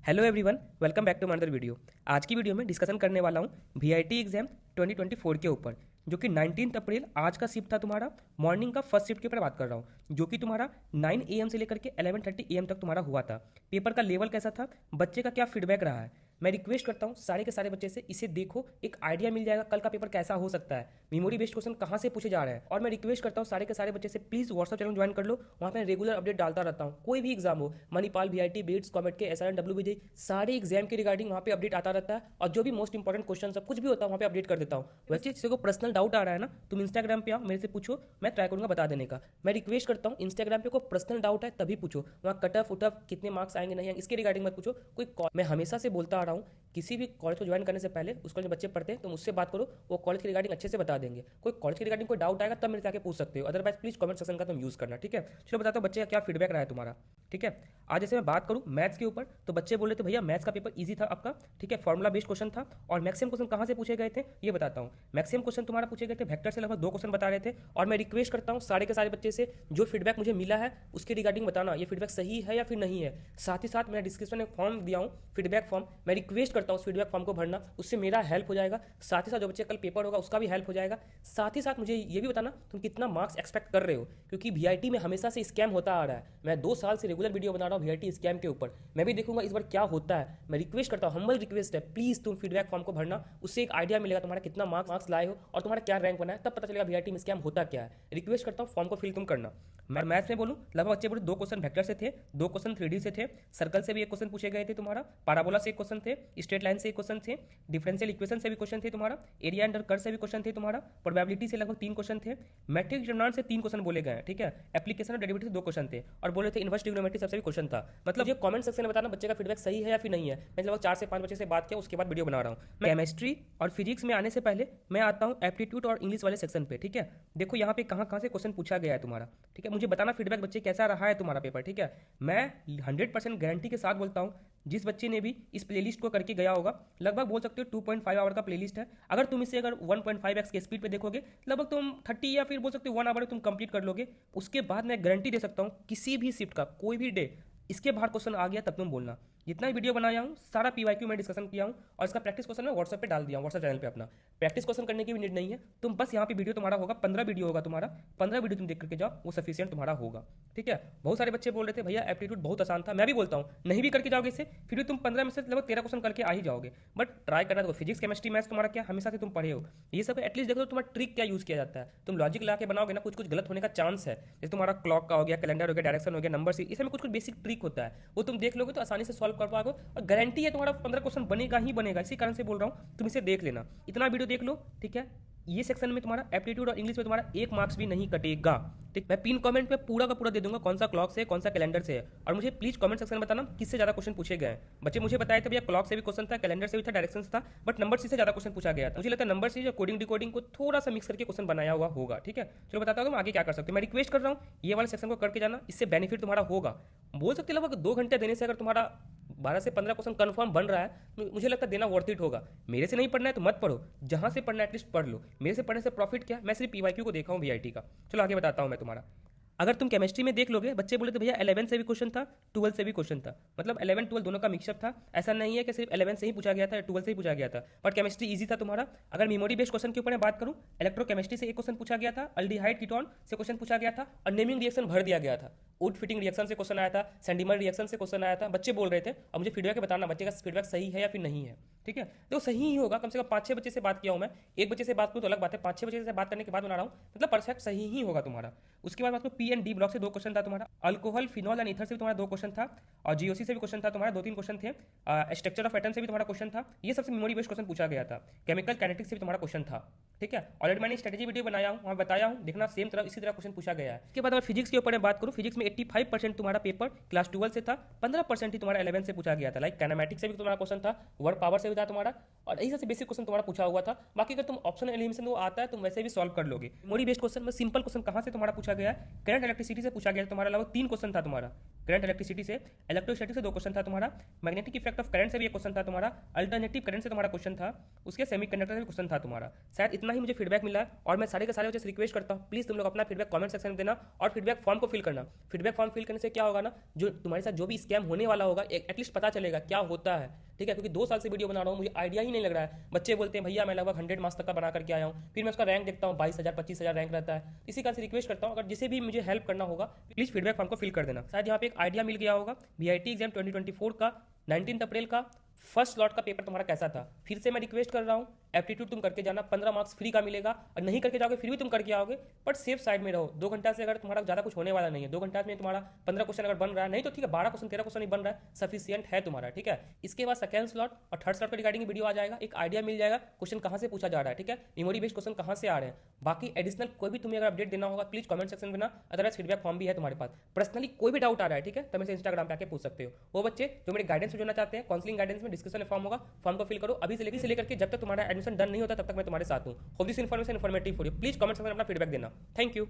Hello everyone, welcome back to another video. आज की video में डिस्कशन करने वाला हूँ वीआईटी एग्जाम 2024 के ऊपर, जो कि 19 अप्रैल आज का शिफ्ट था तुम्हारा। मॉर्निंग का फर्स्ट शिफ्ट के ऊपर बात कर रहा हूँ, जो कि तुम्हारा 9 AM से लेकर के 11:30 AM तक तुम्हारा हुआ था। पेपर का लेवल कैसा था, बच्चे का क्या फीडबैक रहा है, मैं रिक्वेस्ट करता हूँ सारे के सारे बच्चे से इसे देखो, एक आइडिया मिल जाएगा कल का पेपर कैसा हो सकता है, मेमोरी बेस्ड क्वेश्चन कहाँ से पूछे जा रहे हैं। और मैं रिक्वेस्ट करता हूँ सारे के सारे बच्चे से प्लीज व्हाट्सअप चैनल ज्वाइन कर लो, वहाँ पे रेगुलर अपडेट डालता रहता हूँ। कोई भी एग्जाम हो, मणिपाल, वीआईटी, बीट्स, कॉमेट के, एसआरएन, डब्ल्यूबीजे, सारे एग्जाम के रिगार्डिंग वहाँ पे अपडेट आता रहता है। और जो भी मोस्ट इंपॉर्टेंट क्वेश्चन सब कुछ भी होता है वहाँ पे अपडेट कर देता हूँ। वैसे किसी को पर्सनल डाउट आ रहा है ना, तुम इंस्टाग्राम पे आओ, मेरे से पूछो, मैं ट्राई करूंगा बता देने का। मैं रिक्वेस्ट करता हूँ इंस्टाग्राम पे कोई पर्सनल डाउट है तभी पूछो, वहाँ कटअप उटअप कितने मार्क्स आएंगे नहीं आएंगे इसके रिगार्डिंग मत पूछो। मैं हमेशा से बोलता आ रहा हूँ, किसी भी कॉलेज को ज्वाइन करने से पहले उस कॉलेज में बच्चे पढ़ते हैं तो मुझसे बात करो, वो कॉलेज के रिगार्डिंग अच्छे से बता देंगे। कोई कॉलेज के रिगार्डिंग कोई डाउट आएगा तब मेरे से आके पूछ सकते हो, अदरवाइज प्लीज कमेंट सेक्शन का तुम यूज करना, ठीक है। चलो बताता हूँ बच्चे का क्या फीडबैक रहा है तुम्हारा, ठीक है। आज जैसे मैं बात करूँ मैथ्स के ऊपर, तो बच्चे बोल रहे थे भैया मैथ्स का पेपर ईजी था आपका, ठीक है, फॉर्मुला बेस्ड क्वेश्चन था। और मैक्सिमम क्वेश्चन कहाँ से पूछे गए थे ये बताता हूँ। मैक्सिमम क्वेश्चन तुम्हारा पूछे गए थे वेक्टर से, लगभग 2 क्वेश्चन बता रहे थे। और मैं रिक्वेस्ट करता हूँ सारे के सारे बच्चे से, जो फीडबैक मुझे मिला है उसके रिगार्डिंग बताना, ये फीडबैक सही है या फिर नहीं है। साथ ही साथ मैं डिस्क्रिप्शन में फॉर्म दिया हूँ, फीडबैक फॉर्म, मैं रिक्वेस्ट करता हूँ उस फीडबैक फॉर्म को भरना, उससे मेरा हेल्प हो जाएगा। साथ ही साथ जो बच्चे कल पेपर होगा उसका भी हेल्प हो जाएगा। साथ ही साथ मुझे ये भी बताना तुम कितना मार्क्स एक्सपेक्ट कर रहे हो, क्योंकि वीआईटी में हमेशा से स्कैम होता आ रहा है। मैं 2 साल से रेगुलर वीडियो बना रहा हूँ वीआईटी स्कैम के ऊपर, मैं भी देखूंगा इस बार क्या होता है। मैं रिक्वेस्ट करता हूँ, हम्बल रिक्वेस्ट है, प्लीज तुम फीडबैक फॉर्म को भरना, उससे एक आइडिया मिलेगा तुम्हारा कितना मार्क्स लाए हो और तुम्हारा क्या रैंक बना है, तब पता चलेगा वीआईटी में स्कैम होता क्या है। रिक्वेस्ट करता हूँ फॉर्म को फिल तुम करना। मैं मैथ्स में बोलूँ, लगभग बच्चे बोले 2 क्वेश्चन वेक्टर से थे, 2 क्वेश्चन 3D से थे, सर्कल से भी 1 क्वेश्चन पूछे गए थे तुम्हारा, पैराबोला से 1 क्वेश्चन थे, स्ट्रेट लाइन से 1 क्वेश्चन थे, डिफरेंशियल इक्वेशन से भी क्वेश्चन थे तुम्हारा, एरिया अंडर कर्व से भी क्वेश्चन थे तुम्हारा, प्रोबेबिलिटी से लगभग 3 क्वेश्चन थे, मैट्रिक डिटरमिनेंट से 3 क्वेश्चन बोले गए, ठीक है, एप्लीकेशन और डेरिवेटिव से 2 क्वेश्चन थे, और बोले थे इनवर्स ट्रिग्नोमेट्री सबसे भी क्वेश्चन था। मतलब ये कमेंट सेक्शन में बताना बच्चे का फीडबैक सही है या फिर नहीं है। मैं लगभग 4 से 5 बच्चे से बात किया, उसके बाद वीडियो बना रहा हूँ। मैं केमिस्ट्री और फिजिक्स में आने से पहले मैं आता हूँ एप्टीट्यूड और इंग्लिश वाले सेक्शन पे, ठीक है। देखो यहाँ पे कहाँ कहाँ से क्वेश्चन पूछा गया है तुम्हारा, ठीक है। मुझे बताना फीडबैक बच्चे कैसा रहा है तुम्हारा पेपर, ठीक है। मैं 100% गारंटी के साथ बोलता हूँ, जिस बच्चे ने भी इस प्लेलिस्ट को करके गया होगा, लगभग बोल सकते हो 2.5 आवर का प्लेलिस्ट है। अगर तुम इसे अगर 1.5x के स्पीड पे देखोगे, लगभग तुम 30 या फिर बोल सकते हो 1 आवर तुम कंप्लीट कर लोगे। उसके बाद मैं गारंटी दे सकता हूँ किसी भी शिफ्ट का कोई भी डे इसके बाहर क्वेश्चन आ गया तब तुम बोलना। जितना वीडियो बनाया हूँ सारा पीवाईक्यू मैं डिस्कशन किया हूँ, और इसका प्रैक्टिस क्वेश्चन मैं व्हाट्सएप पे डाल दिया हूँ, व्हाट्सएप चैनल पे अपना। प्रैक्टिस क्वेश्चन करने की भी नीड नहीं है, तुम बस यहाँ पे वीडियो तुम्हारा होगा, 15 वीडियो होगा तुम्हारा, 15 वीडियो तुम देख करके जाओ, वो सफिशियंट तुम्हारा होगा, ठीक है। बहुत सारे बच्चे बोल रहे थे भैया एप्टीट्यूड बहुत आसान था, मैं भी बोलता हूँ नहीं भी करके जाओगे इसे फिर भी तुम 15 में से लगभग 13 क्वेश्चन करके आ ही जाओगे। बट ट्राई करना, देखो फिजिक्स केमिस्ट्री मैथ्स तुम्हारा क्या हमेशा से तुम पढ़े हो, ये सब एटलीस्ट देखो तुम्हारा ट्रिक क्या यूज किया जाता है। तुम लॉजिक ला के बनाओगे ना, कुछ कुछ गलत होने का चांस है। जैसे तुम्हारा क्लॉक का हो गया, कैलेंडर हो गया, डायरेक्शन हो गया, नंबर सी, इसमें कुछ कुछ बेसिक ट्रिक होता है, वो तुम देख लोगे तो आसानी से सॉल्व कर पाओगे। और गारंटी है तुम्हारा 15 क्वेश्चन बनेगा ही बनेगा, इसी कारण से बोल रहा हूँ तुम इसे देख लेना, इतना वीडियो देख लो, ठीक है। ये सेक्शन में तुम्हारा एप्टीट्यूड और इंग्लिश में तुम्हारा 1 मार्क्स भी नहीं कटेगा, ठीक। मैं पिन कमेंट में पूरा का पूरा दे दूंगा कौन सा क्लॉक से कौन सा कैलेंडर से है। और मुझे प्लीज कमेंट सेक्शन में बताना किससे ज्यादा क्वेश्चन पूछे गए हैं। बच्चे मुझे बताए थे भैया क्लॉक से भी क्वेश्चन था, कैलेंडर से भी था, डायरेक्शन से था, बट नंबर सी से ज्यादा क्वेश्चन पूछा गया था। मुझे लगता है नंबर सी जो कोडिंग डिकोडिंग को थोड़ा सा मिक्स करके क्वेश्चन बनाया हुआ होगा, ठीक है। चलो बताता हूँ आगे क्या कर सकते हैं। मैं रिक्वेस्ट कर रहा हूँ ये वाले सेक्शन को करके जाना, इससे बेनिफिट तुम्हारा होगा। बोल सकते लगभग 2 घंटे देने से अगर तुम्हारा 12 से 15 क्वेश्चन कंफर्म बन रहा है, मुझे लगता है देना वर्थ इट होगा। मेरे से नहीं पढ़ना है तो मत पढ़ो, जहां से पढ़ना है एटलीस्ट पढ़ लो। मेरे से पढ़ने से प्रॉफिट क्या, मैं सिर्फ पीवाईक्यू को देखा हूँ वीआईटी का। चलो आगे बताता हूँ मैं तुम्हारा। अगर तुम केमिस्ट्री में देख लोगे, बच्चे बोले तो भैया 11 से भी क्वेश्चन था, 12 से भी क्वेश्चन था, मतलब 11 12 दोनों का मिक्सअप था। ऐसा नहीं है कि सिर्फ 11 से ही पूछा गया था, 12 से ही पूछा गया था, बट केमिस्ट्री इजी था तुम्हारा। अगर मेमोरी बेस्ड क्वेश्चन के ऊपर मैं बात करूं, इलेक्ट्रोकेमिस्ट्री से 1 क्वेश्चन पूछा गया था, अल्डिहाइड कीटोन से क्वेश्चन पूछा गया था, और नेमिंग रिएक्शन भर दिया गया था। वुड फिटिंग रिएक्शन से क्वेश्चन आया था, सेंडिमर रिएक्शन से क्वेश्चन आया था। बच्चे बोल रहे थे, अब मुझे फीडबैक बताना बच्चे का फीडबैक सही है या फिर नहीं है, ठीक है। तो सही ही होगा, कम से कम 5-6 बच्चे से बात किया हूं मैं, एक बच्चे से बात करूं तो अलग बात है, 5-6 बच्चे से बात करने के बाद बना रहा हूं, मतलब परफेक्ट सही ही होगा तुम्हारा। उसके बाद बात करो पी एंड डी ब्लॉक से 2 क्वेश्चन था तुम्हारा, अल्कोहल फिनॉल एंड ईथर से भी तुम्हारा 2 क्वेश्चन था, और जीओसी से भी क्वेश्चन था तुम्हारा, 2-3 क्वेश्चन थे, स्ट्रक्चर ऑफ एटम से भी तुम्हारा क्वेश्चन था। ये सबसे मेमोरी बेस्ड क्वेश्चन पूछा गया था। केमिकल काइनेटिक्स से भी तुम्हारा क्वेश्चन था, ठीक है। ऑलरेडी मैंने स्ट्रेटेजी वीडियो बनाया हूँ, वहाँ बताया हूँ, देखना सेम तरह इसी तरह क्वेश्चन पूछा गया है। इसके बाद अगर फिजिक्स के ऊपर मैं बात करूँ, फिजिक्स में 85% तुम्हारा पेपर क्लास 12 से था, 15% ही तुम्हारा 11 से पूछा गया था। लाइक काइनेमैटिक्स से भी तुम्हारा क्वेश्चन था, वर्क पावर से भी था तुम्हारा, और यही सबसे बेसिक क्वेश्चन तुम्हारा पूछा हुआ था। बाकी अगर तुम ऑप्शन एलिमिनेशन वो आता है तुम वैसे भी सॉल्व कर लोगे। मेमोरी बेस्ड क्वेश्चन में सिंपल क्वेश्चन कहाँ से तुम्हारा पूछा गया है, करंट इलेक्ट्रिसिटी से पूछा गया तुम्हारा, लगभग 3 क्वेश्चन था तुम्हारा करंट इलेक्ट्रिसिटी से, इलेक्ट्रोस्टैटिक से 2 क्वेश्चन था तुम्हारा, मैग्नेटिक इफेक्ट ऑफ करंट से भी 1 क्वेश्चन था तुम्हारा, अल्टरनेटिव करंट से तुम्हारा क्वेश्चन था, उसके सेमीकंडक्टर से भी क्वेश्चन था तुम्हारा। शायद इतना इतना ही मुझे फीडबैक मिला है और मैं सारे के सारे बच्चे से रिक्वेस्ट करता हूँ, प्लीज़ तुम लोग अपना फीडबैक कमेंट सेक्शन में देना और फीडबैक फॉर्म को फिल करना। फीडबैक फॉर्म फिल करने से क्या होगा ना, जो तुम्हारे साथ जो भी स्कैम होने वाला होगा एटलीस्ट पता चलेगा क्या होता है, ठीक है। क्योंकि 2 साल से वीडियो बना रहा हूँ, मुझे आइडिया ही नहीं लग रहा है। बच्चे बोलते हैं भैया मैं लगभग 100 मार्क्स तक का बना करके आया हूँ, फिर मैं उसका रैंक देखता हूँ 22,000 25,000 रैंक रहता है। इसी कारण से रिक्वेस्ट करता हूँ, अगर जिसे भी मुझे हेल्प करना होगा प्लीज़ फीडबैक फॉर्म को फिल कर देना। शायद यहाँ पे एक आइडिया मिल गया होगा VIT एग्जाम 2024 का 19 अप्रैल का फर्स्ट स्लॉट का पेपर तुम्हारा कैसा था। फिर से मैं रिक्वेस्ट कर रहा हूँ, एप्टीट्यूड तुम करके जाना, 15 मार्क्स फ्री का मिलेगा, और नहीं करके जाओगे फिर भी तुम करके आओगे, बट सेफ साइड में रहो। 2 घंटा से अगर तुम्हारा ज़्यादा कुछ होने वाला नहीं है, 2 घंटा में तुम्हारा 15 क्वेश्चन अगर बन रहा है, नहीं तो ठीक है 12 क्वेश्चन 13 क्वेश्चन ही बन रहा है, सफिशियंट है तुम्हारा, ठीक है। इसके बाद सेकंड स्लॉट और थर्ड स्लॉट का रिगार्डिंग वीडियो आ जाएगा, एक आइडिया मिल जाएगा क्वेश्चन कहाँ से पूछा जा रहा है, ठीक है, मेमोरी बेस्ड क्वेश्चन कहाँ से आ रहे हैं। बाकी एडिशनल कोई भी तुम्हें अगर अपडेट देना होगा प्लीज कमेंट सेक्शन में देना, अदरवाइज फीडबैक फॉर्म भी है तुम्हारे पास। पर्सनली कोई भी डाउट आ रहा है, ठीक है, तो मेरे इंस्टाग्राम पे आके पूछ सकते हो। वो बच्चे जो मेरे गाइडेंस में जुड़ना चाहते हैं, काउंसलिंग गाइडेंस में डिस्क्रिप्शन में फॉर्म होगा, फॉर्म को फिल करो अभी से लेकर के जब तक तुम्हारा एडमिशन डन नहीं होता तब तक मैं तुम्हारे साथ हूँ। Hope this information informative for you. Please comment section में अपना फीडबैक देना। Thank you.